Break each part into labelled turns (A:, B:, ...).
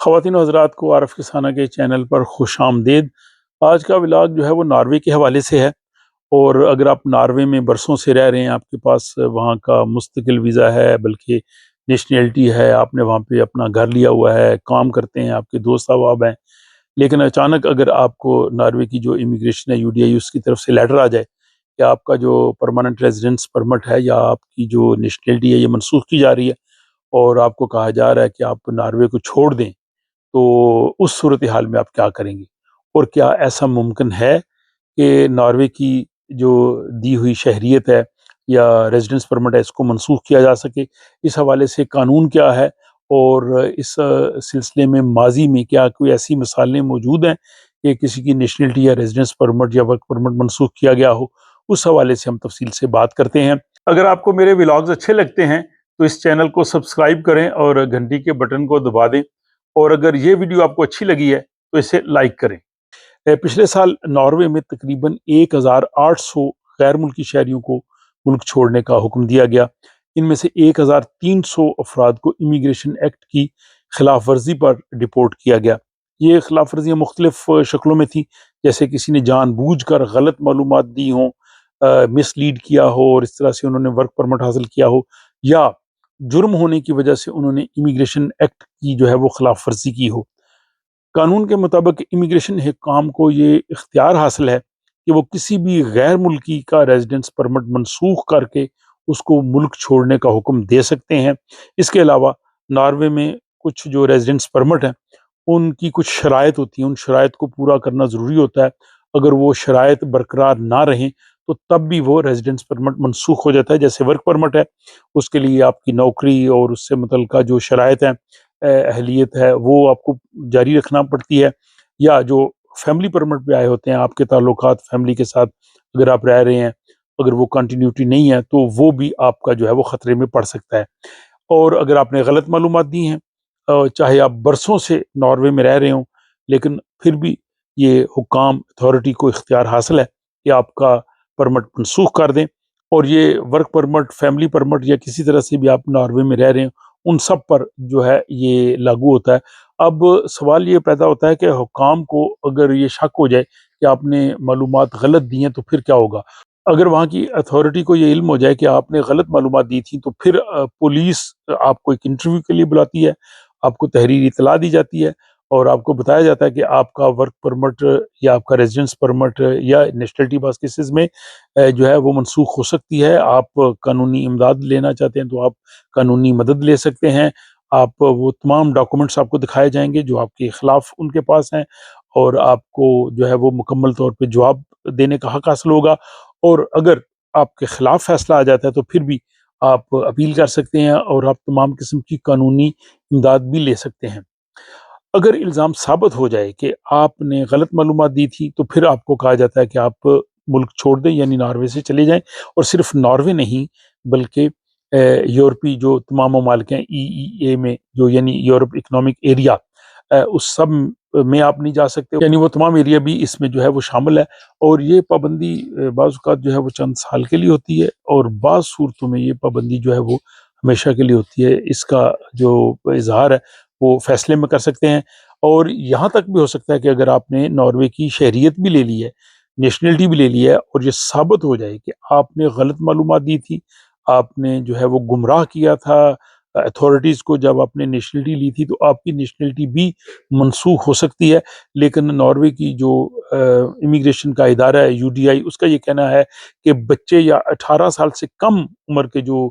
A: خواتین و حضرات کو عارف کسانہ کے چینل پر خوش آمدید۔ آج کا ولاگ جو ہے وہ ناروے کے حوالے سے ہے، اور اگر آپ ناروے میں برسوں سے رہ رہے ہیں، آپ کے پاس وہاں کا مستقل ویزا ہے، بلکہ نیشنلٹی ہے، آپ نے وہاں پہ اپنا گھر لیا ہوا ہے، کام کرتے ہیں، آپ کے دوست احباب ہیں، لیکن اچانک اگر آپ کو ناروے کی جو امیگریشن ہے UDI اس کی طرف سے لیٹر آ جائے کہ آپ کا جو پرماننٹ ریزیڈنس پرمٹ ہے یا آپ کی جو نیشنلٹی ہے یہ منسوخ کی جا رہی ہے، اور آپ کو کہا جا رہا ہے کہ آپ ناروے کو چھوڑ دیں، تو اس صورتحال میں آپ کیا کریں گے؟ اور کیا ایسا ممکن ہے کہ ناروے کی جو دی ہوئی شہریت ہے یا ریزیڈنس پرمٹ ہے اس کو منسوخ کیا جا سکے؟ اس حوالے سے قانون کیا ہے، اور اس سلسلے میں ماضی میں کیا کوئی ایسی مثالیں موجود ہیں کہ کسی کی نیشنلٹی یا ریزیڈنس پرمٹ یا ورک پرمٹ منسوخ کیا گیا ہو؟ اس حوالے سے ہم تفصیل سے بات کرتے ہیں۔ اگر آپ کو میرے ولاگز اچھے لگتے ہیں تو اس چینل کو سبسکرائب کریں اور گھنٹی کے بٹن کو دبا دیں، اور اگر یہ ویڈیو آپ کو اچھی لگی ہے تو اسے لائک کریں۔ پچھلے سال ناروے میں تقریباً 1800 غیر ملکی شہریوں کو ملک چھوڑنے کا حکم دیا گیا۔ ان میں سے 1300 افراد کو امیگریشن ایکٹ کی خلاف ورزی پر ڈپورٹ کیا گیا۔ یہ خلاف ورزیاں مختلف شکلوں میں تھیں، جیسے کسی نے جان بوجھ کر غلط معلومات دی ہوں، مس لیڈ کیا ہو اور اس طرح سے انہوں نے ورک پرمٹ حاصل کیا ہو، یا جرم ہونے کی وجہ سے انہوں نے امیگریشن ایکٹ کی جو ہے وہ خلاف ورزی کی ہو۔ قانون کے مطابق امیگریشن حکام کو یہ اختیار حاصل ہے کہ وہ کسی بھی غیر ملکی کا ریزیڈنس پرمٹ منسوخ کر کے اس کو ملک چھوڑنے کا حکم دے سکتے ہیں۔ اس کے علاوہ ناروے میں کچھ جو ریزیڈنس پرمٹ ہیں ان کی کچھ شرائط ہوتی ہیں، ان شرائط کو پورا کرنا ضروری ہوتا ہے۔ اگر وہ شرائط برقرار نہ رہیں تو تب بھی وہ ریزیڈنس پرمٹ منسوخ ہو جاتا ہے۔ جیسے ورک پرمٹ ہے، اس کے لیے آپ کی نوکری اور اس سے متعلقہ جو شرائط ہیں، اہلیت ہے، وہ آپ کو جاری رکھنا پڑتی ہے۔ یا جو فیملی پرمٹ پہ آئے ہوتے ہیں، آپ کے تعلقات فیملی کے ساتھ اگر آپ رہ رہے ہیں، اگر وہ کنٹینیوٹی نہیں ہے تو وہ بھی آپ کا جو ہے وہ خطرے میں پڑ سکتا ہے۔ اور اگر آپ نے غلط معلومات دی ہیں، چاہے آپ برسوں سے ناروے میں رہ رہے ہوں، لیکن پھر بھی یہ حکام اتھارٹی کو اختیار حاصل ہے کہ آپ کا پرمٹ منسوخ کر دیں، اور یہ ورک پرمٹ، فیملی پرمٹ یا کسی طرح سے بھی آپ ناروے میں رہ رہے ہیں، ان سب پر جو ہے یہ لاگو ہوتا ہے۔ اب سوال یہ پیدا ہوتا ہے کہ حکام کو اگر یہ شک ہو جائے کہ آپ نے معلومات غلط دی ہیں تو پھر کیا ہوگا؟ اگر وہاں کی اتھارٹی کو یہ علم ہو جائے کہ آپ نے غلط معلومات دی تھیں تو پھر پولیس آپ کو ایک انٹرویو کے لیے بلاتی ہے، آپ کو تحریری اطلاع دی جاتی ہے، اور آپ کو بتایا جاتا ہے کہ آپ کا ورک پرمٹ یا آپ کا ریزیڈنس پرمٹ یا نیشنلٹی بعض کیسز میں جو ہے وہ منسوخ ہو سکتی ہے۔ آپ قانونی امداد لینا چاہتے ہیں تو آپ قانونی مدد لے سکتے ہیں۔ آپ وہ تمام ڈاکومنٹس آپ کو دکھائے جائیں گے جو آپ کے خلاف ان کے پاس ہیں، اور آپ کو جو ہے وہ مکمل طور پہ جواب دینے کا حق حاصل ہوگا۔ اور اگر آپ کے خلاف فیصلہ آ جاتا ہے تو پھر بھی آپ اپیل کر سکتے ہیں، اور آپ تمام قسم کی قانونی امداد بھی لے سکتے ہیں۔ اگر الزام ثابت ہو جائے کہ آپ نے غلط معلومات دی تھی تو پھر آپ کو کہا جاتا ہے کہ آپ ملک چھوڑ دیں، یعنی ناروے سے چلے جائیں۔ اور صرف ناروے نہیں بلکہ یورپی جو تمام ممالک ہیں EEA میں، جو یعنی یورپ اکنامک ایریا، اس سب میں آپ نہیں جا سکتے، یعنی وہ تمام ایریا بھی اس میں جو ہے وہ شامل ہے۔ اور یہ پابندی بعض اوقات جو ہے وہ چند سال کے لیے ہوتی ہے، اور بعض صورتوں میں یہ پابندی جو ہے وہ ہمیشہ کے لیے ہوتی ہے۔ اس کا جو اظہار ہے وہ فیصلے میں کر سکتے ہیں، اور یہاں تک بھی ہو سکتا ہے کہ اگر آپ نے ناروے کی شہریت بھی لے لی ہے، نیشنلٹی بھی لے لی ہے، اور یہ ثابت ہو جائے کہ آپ نے غلط معلومات دی تھی، آپ نے جو ہے وہ گمراہ کیا تھا اتھارٹیز کو جب آپ نے نیشنلٹی لی تھی، تو آپ کی نیشنلٹی بھی منسوخ ہو سکتی ہے۔ لیکن ناروے کی جو امیگریشن کا ادارہ ہے UDI، اس کا یہ کہنا ہے کہ بچے یا 18 سال سے کم عمر کے جو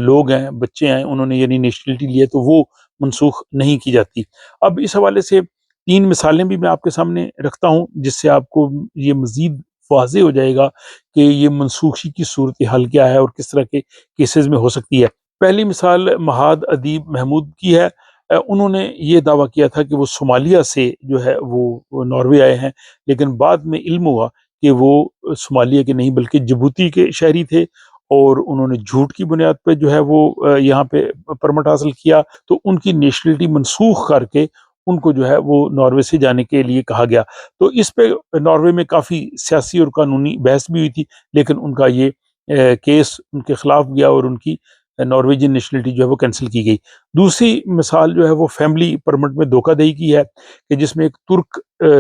A: لوگ ہیں، بچے ہیں، انہوں نے یعنی نیشنلٹی لی ہے تو وہ منسوخ نہیں کی جاتی۔ اب اس حوالے سے 3 مثالیں بھی میں آپ کے سامنے رکھتا ہوں، جس سے آپ کو یہ مزید واضح ہو جائے گا کہ یہ منسوخی کی صورتحال کیا ہے اور کس طرح کے کیسز میں ہو سکتی ہے۔ پہلی مثال مہاد ادیب محمود کی ہے۔ انہوں نے یہ دعویٰ کیا تھا کہ وہ صومالیہ سے جو ہے وہ ناروے آئے ہیں، لیکن بعد میں علم ہوا کہ وہ صومالیہ کے نہیں بلکہ جبوتی کے شہری تھے، اور انہوں نے جھوٹ کی بنیاد پہ جو ہے وہ یہاں پہ پرمٹ حاصل کیا، تو ان کی نیشنلٹی منسوخ کر کے ان کو جو ہے وہ ناروے سے جانے کے لیے کہا گیا۔ تو اس پہ ناروے میں کافی سیاسی اور قانونی بحث بھی ہوئی تھی، لیکن ان کا یہ کیس ان کے خلاف گیا، اور ان کی نارویجین نیشنلٹی جو ہے وہ کینسل کی گئی۔ دوسری مثال جو ہے وہ فیملی پرمٹ میں دھوکہ دہی کی ہے کہ جس میں ایک ترک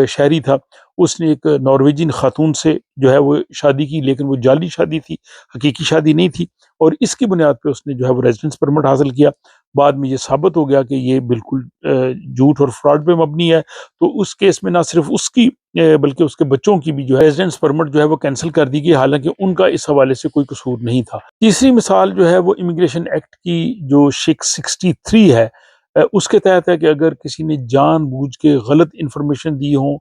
A: شہری تھا، اس نے ایک نارویجین خاتون سے جو ہے وہ شادی کی، لیکن وہ جعلی شادی تھی، حقیقی شادی نہیں تھی، اور اس کی بنیاد پہ اس نے جو ہے وہ ریزیڈنس پرمٹ حاصل کیا۔ بعد میں یہ ثابت ہو گیا کہ یہ بالکل جھوٹ اور فراڈ پہ مبنی ہے، تو اس کیس میں نہ صرف اس کی بلکہ اس کے بچوں کی بھی جو ہے ریزیڈنس پرمٹ جو ہے وہ کینسل کر دی گئی، حالانکہ ان کا اس حوالے سے کوئی قصور نہیں تھا۔ تیسری مثال جو ہے وہ امیگریشن ایکٹ کی جو 663 ہے، اس کے تحت ہے کہ اگر کسی نے جان بوجھ کے غلط انفارمیشن دی ہوں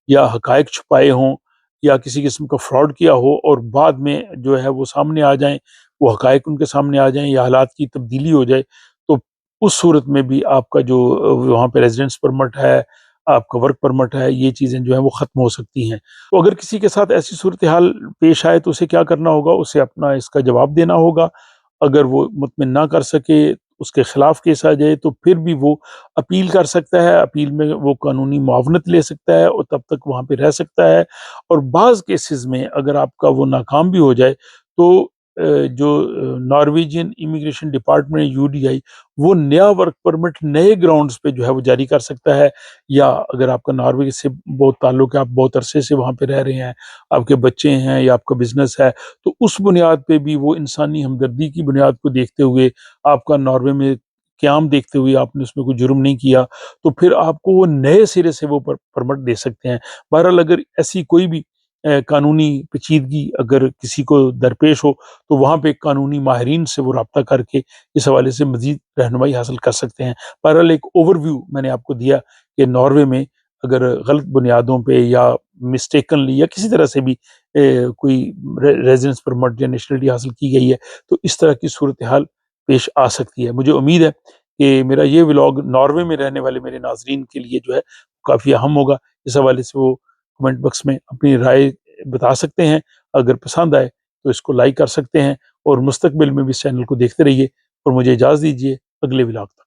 A: یا حقائق چھپائے ہوں یا کسی قسم کا فراڈ کیا ہو اور بعد میں جو ہے وہ سامنے آ جائیں، وہ حقائق ان کے سامنے آ جائیں یا حالات کی تبدیلی ہو جائے، تو اس صورت میں بھی آپ کا جو وہاں پہ ریزیڈنس پرمٹ ہے، آپ کا ورک پرمٹ ہے، یہ چیزیں جو ہیں وہ ختم ہو سکتی ہیں۔ تو اگر کسی کے ساتھ ایسی صورتحال پیش آئے تو اسے کیا کرنا ہوگا؟ اسے اپنا اس کا جواب دینا ہوگا۔ اگر وہ مطمئن نہ کر سکے، اس کے خلاف کیس آ جائے، تو پھر بھی وہ اپیل کر سکتا ہے، اپیل میں وہ قانونی معاونت لے سکتا ہے اور تب تک وہاں پہ رہ سکتا ہے۔ اور بعض کیسز میں اگر آپ کا وہ ناکام بھی ہو جائے تو جو نارویجین امیگریشن ڈپارٹمنٹ UDI وہ نیا ورک پرمٹ نئے گراؤنڈز پہ جو ہے وہ جاری کر سکتا ہے، یا اگر آپ کا ناروے سے بہت تعلق ہے، آپ بہت عرصے سے وہاں پہ رہ رہے ہیں، آپ کے بچے ہیں یا آپ کا بزنس ہے، تو اس بنیاد پہ بھی وہ انسانی ہمدردی کی بنیاد کو دیکھتے ہوئے، آپ کا ناروے میں قیام دیکھتے ہوئے، آپ نے اس میں کوئی جرم نہیں کیا، تو پھر آپ کو وہ نئے سرے سے وہ پرمٹ دے سکتے ہیں۔ بہرحال اگر ایسی کوئی بھی قانونی پیچیدگی اگر کسی کو درپیش ہو تو وہاں پہ قانونی ماہرین سے وہ رابطہ کر کے اس حوالے سے مزید رہنمائی حاصل کر سکتے ہیں۔ بہرحال ایک اوور ویو میں نے آپ کو دیا کہ ناروے میں اگر غلط بنیادوں پہ یا مسٹیکنلی یا کسی طرح سے بھی کوئی ریزیڈنس پرمٹ یا نیشنلٹی حاصل کی گئی ہے تو اس طرح کی صورتحال پیش آ سکتی ہے۔ مجھے امید ہے کہ میرا یہ ولاگ ناروے میں رہنے والے میرے ناظرین کے لیے جو ہے کافی اہم ہوگا۔ اس حوالے سے وہ کمنٹ باکس میں اپنی رائے بتا سکتے ہیں۔ اگر پسند آئے تو اس کو لائک کر سکتے ہیں، اور مستقبل میں بھی اس چینل کو دیکھتے رہیے، اور مجھے اجازت دیجیے اگلے ولاگ تک۔